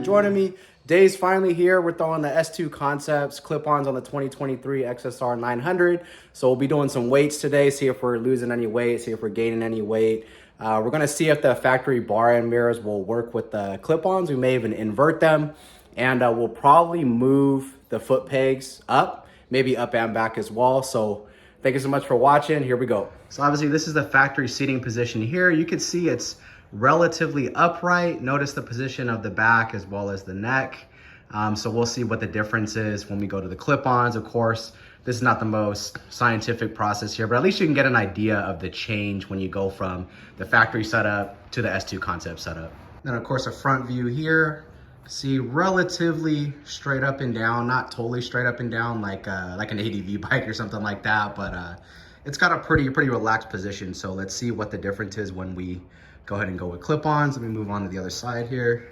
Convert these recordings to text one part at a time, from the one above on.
joining me. Day's finally here. We're throwing the S2 Concepts clip-ons on the 2023 XSR900. So we'll be doing some weights today, see if we're losing any weight, see if we're gaining any weight. We're gonna see if the factory bar end mirrors will work with the clip-ons. We may even invert them. And we'll probably move the foot pegs up, maybe up and back as well. So thank you so much for watching. Here we go. So obviously this is the factory seating position here. You can see it's relatively upright. Notice the position of the back as well as the neck. So we'll see what the difference is when we go to the clip-ons. Of course, this is not the most scientific process here, but at least you can get an idea of the change when you go from the factory setup to the S2 Concept setup. Then of course a front view here. See, relatively straight up and down, not totally straight up and down like an ADV bike or something like that, but it's got a pretty relaxed position. So let's see what the difference is when we go ahead and go with clip-ons. Let me move on to the other side here.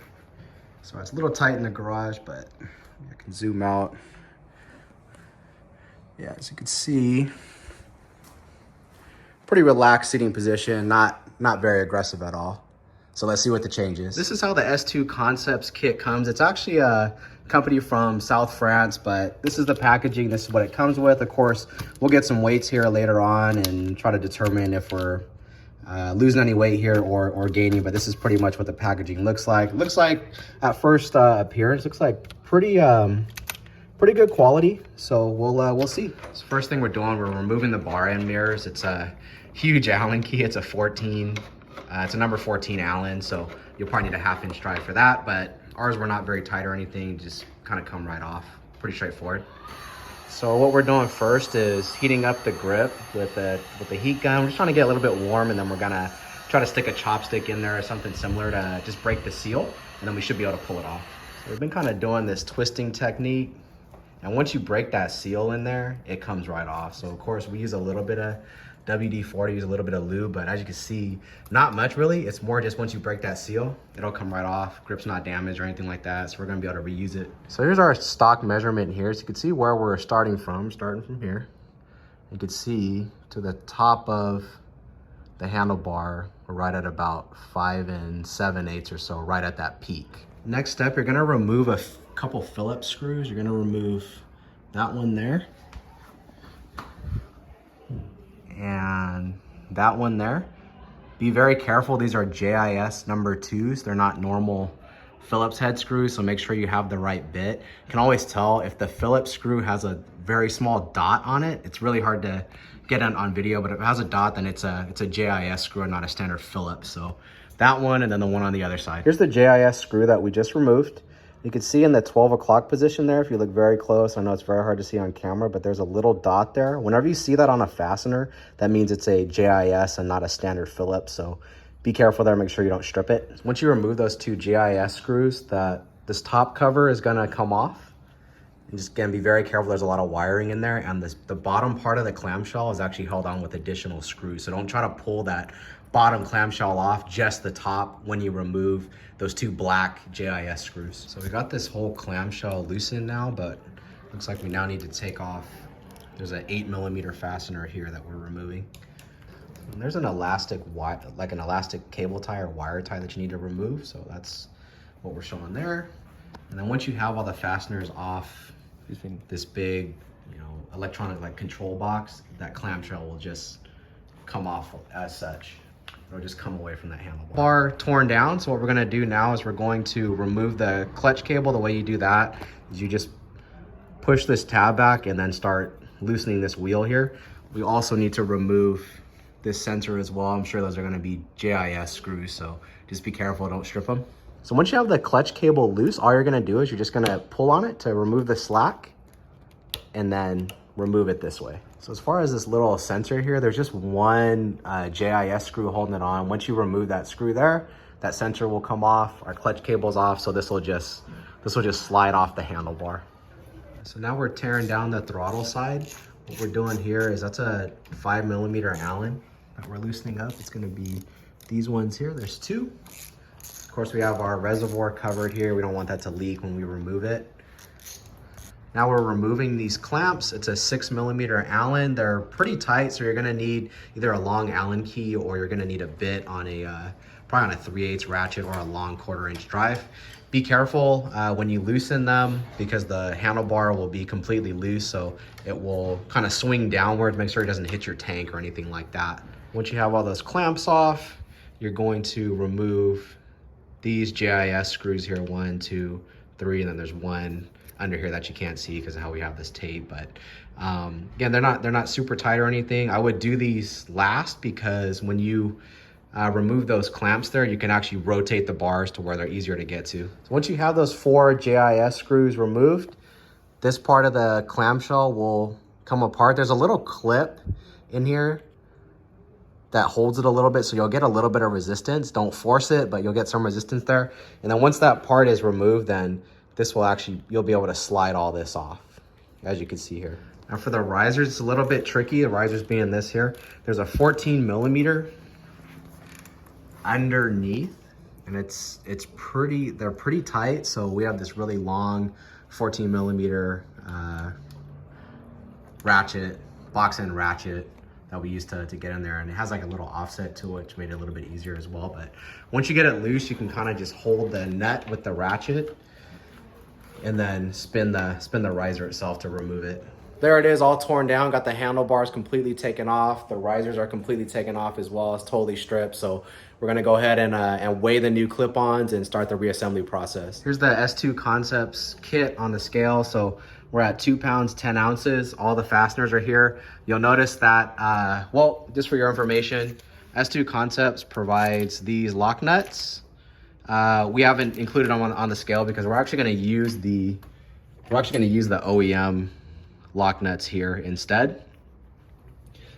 So it's a little tight in the garage, but I can zoom out. Yeah, as you can see, pretty relaxed seating position, not very aggressive at all. So let's see what the change is. This is how the S2 Concepts kit comes. It's actually a company from South France, but this is the packaging. This is what it comes with. Of course, we'll get some weights here later on and try to determine if we're losing any weight here or gaining, but this is pretty much what the packaging looks like. It looks like at first appearance, looks like pretty good quality. So we'll see. So first thing we're doing, we're removing the bar end mirrors. It's a huge Allen key. It's a 14. It's a number 14 Allen, so you'll probably need a 1/2 inch drive for that, but ours were not very tight or anything, just kind of come right off. Pretty straightforward. So what we're doing first is heating up the grip with the heat gun. We're just trying to get a little bit warm, and then we're gonna try to stick a chopstick in there or something similar to just break the seal, and then we should be able to pull it off. So we've been kind of doing this twisting technique, and once you break that seal in there, it comes right off. So of course we use a little bit of WD-40, use a little bit of lube, but as you can see, not much really. It's more just once you break that seal, it'll come right off. Grip's not damaged or anything like that, so we're gonna be able to reuse it. So here's our stock measurement here. So you can see where we're starting from here. You can see to the top of the handlebar, we're right at about 5 7/8 or so, right at that peak. Next step, you're gonna remove a couple Phillips screws. You're gonna remove that one there, and that one there. Be very careful. These are JIS number 2s. They're not normal Phillips head screws, so make sure you have the right bit. You can always tell if the Phillips screw has a very small dot on it. It's really hard to get on video, but if it has a dot, then it's a JIS screw and not a standard Phillips. So that one, and then the one on the other side. Here's the JIS screw that we just removed. You can see in the 12 o'clock position there, if you look very close, I know it's very hard to see on camera, but there's a little dot there. Whenever you see that on a fastener, that means it's a JIS and not a standard Phillips. So be careful there, make sure you don't strip it. Once you remove those 2 JIS screws, this top cover is gonna come off. And just again, be very careful, there's a lot of wiring in there, and the bottom part of the clamshell is actually held on with additional screws. So don't try to pull that bottom clamshell off, just the top, when you remove those 2 black JIS screws. So we got this whole clamshell loosened now, but looks like we now need to take off. There's an 8mm fastener here that we're removing. And there's an elastic like an elastic cable tie or wire tie that you need to remove. So that's what we're showing there. And then once you have all the fasteners off this big, electronic like control box, that clamshell will just come off as such. It'll just come away from that handlebar. Bar torn down, so what we're gonna do now is we're going to remove the clutch cable. The way you do that is you just push this tab back and then start loosening this wheel here. We also need to remove this sensor as well. I'm sure those are gonna be JIS screws, so just be careful, don't strip them. So once you have the clutch cable loose, all you're gonna do is you're just gonna pull on it to remove the slack and then remove it this way. So as far as this little sensor here, there's just one JIS screw holding it on. Once you remove that screw there, that sensor will come off, our clutch cable's off, so this will just slide off the handlebar. So now we're tearing down the throttle side. What we're doing here is that's a 5mm Allen that we're loosening up. It's gonna be these ones here, there's 2. Of course, we have our reservoir covered here. We don't want that to leak when we remove it. Now we're removing these clamps. It's a 6mm Allen. They're pretty tight, so you're gonna need either a long Allen key or you're gonna need a bit on a, probably on a 3/8 ratchet or a long 1/4 inch drive. Be careful when you loosen them because the handlebar will be completely loose, so it will kind of swing downwards. Make sure it doesn't hit your tank or anything like that. Once you have all those clamps off, you're going to remove these JIS screws here, 1, 2, 3, and then there's one under here that you can't see because of how we have this tape. But again, they're not super tight or anything. I would do these last because when you remove those clamps there, you can actually rotate the bars to where they're easier to get to. So once you have those 4 JIS screws removed, this part of the clamshell will come apart. There's a little clip in here that holds it a little bit, so you'll get a little bit of resistance. Don't force it, but you'll get some resistance there. And then once that part is removed, then this will actually, you'll be able to slide all this off, as you can see here. Now for the risers, it's a little bit tricky. The risers being this here, there's a 14 millimeter underneath, and they're pretty tight. So we have this really long 14 millimeter ratchet, box end ratchet that we used to get in there, and it has like a little offset to it, which made it a little bit easier as well. But once you get it loose, you can kind of just hold the nut with the ratchet and then spin the riser itself to remove it. There it is, all torn down. Got the handlebars completely taken off. The risers are completely taken off as well. It's totally stripped. So we're gonna go ahead and weigh the new clip-ons and start the reassembly process. Here's the S2 Concepts kit on the scale. So we're at 2 pounds, 10 ounces. All the fasteners are here. You'll notice that, well, just for your information, S2 Concepts provides these lock nuts. We haven't included them on the scale because we're actually gonna use the OEM lock nuts here instead.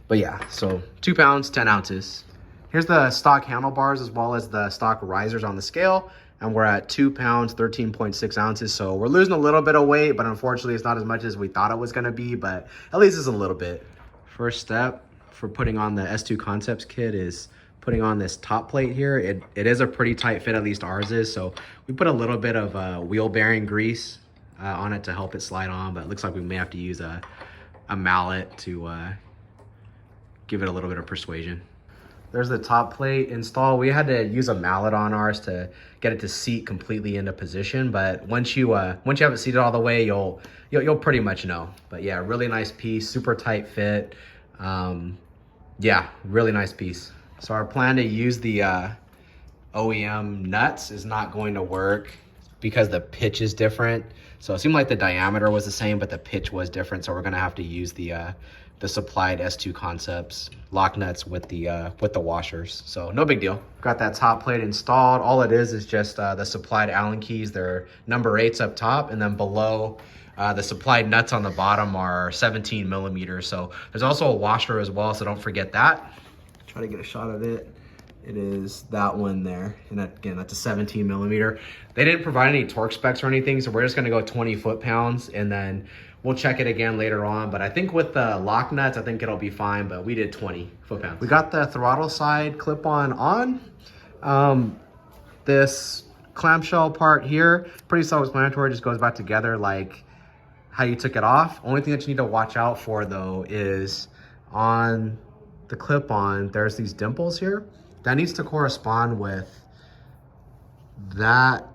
But yeah, so 2 pounds, 10 ounces. Here's the stock handlebars as well as the stock risers on the scale. And we're at 2 pounds, 13.6 ounces. So we're losing a little bit of weight, but unfortunately it's not as much as we thought it was gonna be, but at least it's a little bit. First step for putting on the S2 Concepts kit is putting on this top plate here. It is a pretty tight fit, at least ours is. So we put a little bit of wheel bearing grease on it to help it slide on, but it looks like we may have to use a mallet to give it a little bit of persuasion. There's the top plate install. We had to use a mallet on ours to get it to seat completely into position, but once you have it seated all the way, you'll pretty much know. But yeah, really nice piece, super tight fit. Yeah, really nice piece. So our plan to use the OEM nuts is not going to work because the pitch is different. So it seemed like the diameter was the same, but the pitch was different. So we're gonna have to use the supplied S2 Concepts lock nuts with the washers. So no big deal. Got that top plate installed. All it is just the supplied Allen keys. They're number 8s up top, and then below the supplied nuts on the bottom are 17 millimeters. So there's also a washer as well, so don't forget that. Try to get a shot of it. It is that one there, and that, again, that's a 17 millimeter. They didn't provide any torque specs or anything, so we're just gonna go 20 foot-pounds, and then we'll check it again later on. But I think with the lock nuts, I think it'll be fine, but we did 20 foot-pounds. We got the throttle side clip-on on. This clamshell part here, pretty self-explanatory, just goes back together like how you took it off. Only thing that you need to watch out for though is on the clip-on, there's these dimples here. That needs to correspond with that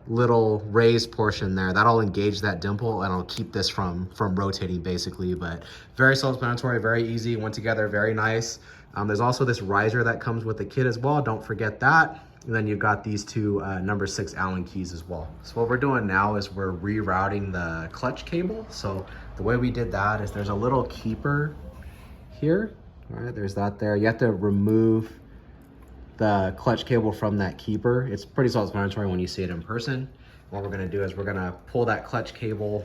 little raised portion there. That'll engage that dimple and it'll keep this from rotating basically. But very self-explanatory, very easy, went together very nice. There's also this riser that comes with the kit as well, don't forget that. And then you've got these two number 6 Allen keys as well. So what we're doing now is we're rerouting the clutch cable. So the way we did that is there's a little keeper here. All right, there's that there. You have to remove the clutch cable from that keeper. It's pretty self-explanatory when you see it in person. What we're gonna do is we're gonna pull that clutch cable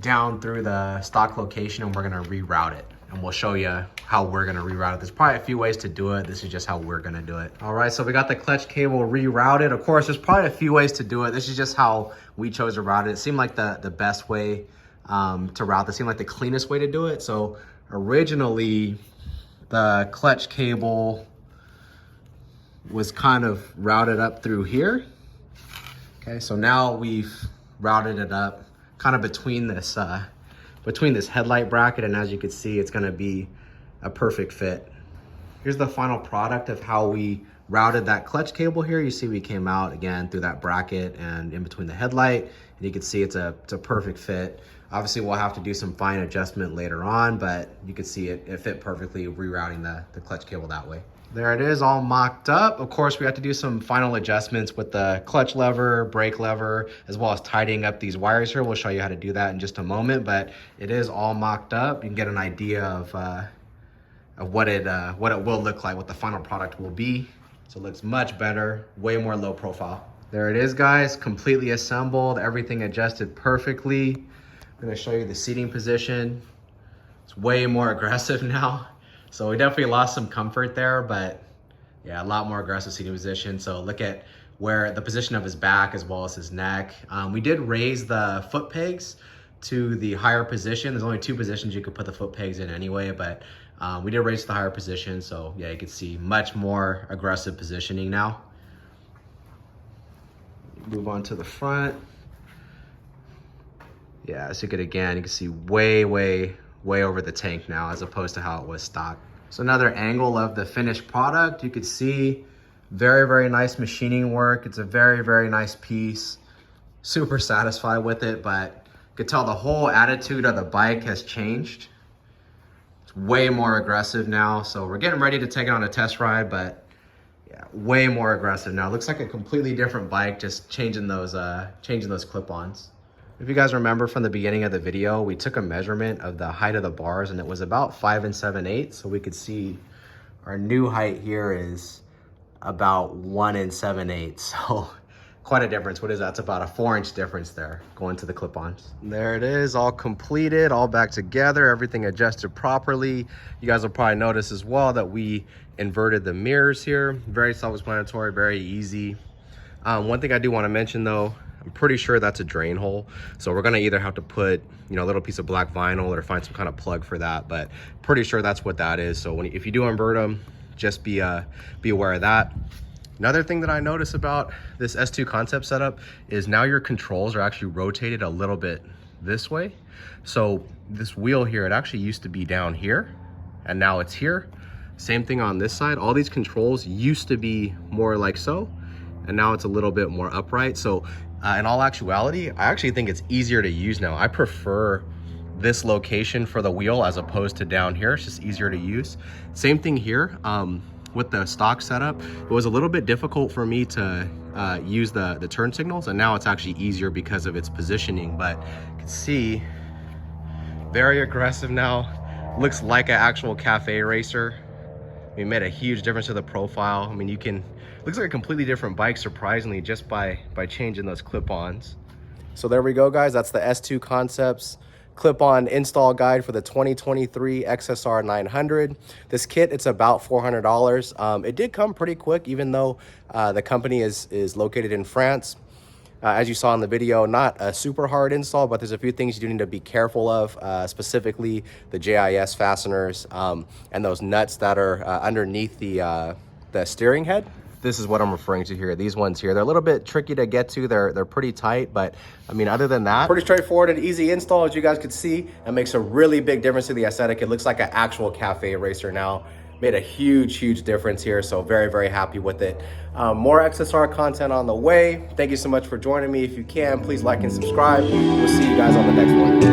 down through the stock location and we're gonna reroute it. And we'll show you how we're gonna reroute it. There's probably a few ways to do it. This is just how we're gonna do it. All right, so we got the clutch cable rerouted. Of course, there's probably a few ways to do it. This is just how we chose to route it. It seemed like the best way to route this. Seemed like the cleanest way to do it. So originally, the clutch cable was kind of routed up through here. Okay, so now we've routed it up kind of between this headlight bracket, and as you can see, it's gonna be a perfect fit. Here's the final product of how we routed that clutch cable here. You see we came out again through that bracket and in between the headlight, and you can see it's a perfect fit. Obviously we'll have to do some fine adjustment later on, but you can see it fit perfectly rerouting the clutch cable that way. There it is, all mocked up. Of course, we have to do some final adjustments with the clutch lever, brake lever, as well as tidying up these wires here. We'll show you how to do that in just a moment, but it is all mocked up. You can get an idea of what it will look like, what the final product will be. So it looks much better, way more low profile. There it is, guys, completely assembled, everything adjusted perfectly. I'm gonna show you the seating position. It's way more aggressive now. So we definitely lost some comfort there, but yeah, a lot more aggressive seating position. So look at where the position of his back as well as his neck. We did raise the foot pegs to the higher position. There's only 2 positions you could put the foot pegs in anyway, but we did raise to the higher position. So yeah, you can see much more aggressive positioning now. Move on to the front. Yeah, so you can see way over the tank now as opposed to how it was stock. So another angle of the finished product, you could see very nice machining work. It's a very nice piece. Super satisfied with it, but you could tell the whole attitude of the bike has changed. It's way more aggressive now. So we're getting ready to take it on a test ride, but yeah, way more aggressive now. It looks like a completely different bike, just changing those clip-ons. If you guys remember from the beginning of the video, we took a measurement of the height of the bars and it was about 5 7/8. So we could see our new height here is about 1 7/8. So quite a difference. What is that? It's about a 4-inch difference there going to the clip-ons. There it is, all completed, all back together, everything adjusted properly. You guys will probably notice as well that we inverted the mirrors here. Very self-explanatory, very easy. One thing I do want to mention though, I'm pretty sure that's a drain hole. So we're gonna either have to put, a little piece of black vinyl or find some kind of plug for that, but pretty sure that's what that is. So if you do invert them, just be aware of that. Another thing that I noticed about this S2 concept setup is now your controls are actually rotated a little bit this way. So this wheel here, it actually used to be down here and now it's here. Same thing on this side. All these controls used to be more like so, and now it's a little bit more upright. So in all actuality, I actually think it's easier to use now. I prefer this location for the wheel as opposed to down here. It's just easier to use. Same thing here. With the stock setup, it was a little bit difficult for me to use the turn signals, and now it's actually easier because of its positioning. But you can see, very aggressive now. Looks like an actual cafe racer. We made a huge difference to the profile. I mean, looks like a completely different bike, surprisingly, just by changing those clip-ons. So there we go, guys. That's the S2 Concepts clip-on install guide for the 2023 XSR900. This kit, it's about $400. It did come pretty quick, even though the company is located in France. As you saw in the video, not a super hard install, but there's a few things you do need to be careful of, specifically the JIS fasteners and those nuts that are underneath the steering head. This is what I'm referring to here. These ones here, they're a little bit tricky to get to. They're pretty tight, but I mean, other than that, pretty straightforward and easy install. As you guys could see, it makes a really big difference to the aesthetic. It looks like an actual cafe racer now. Made a huge difference here. So very happy with it. More XSR content on the way. Thank you so much for joining me. If you can, please like and subscribe. We'll see you guys on the next one.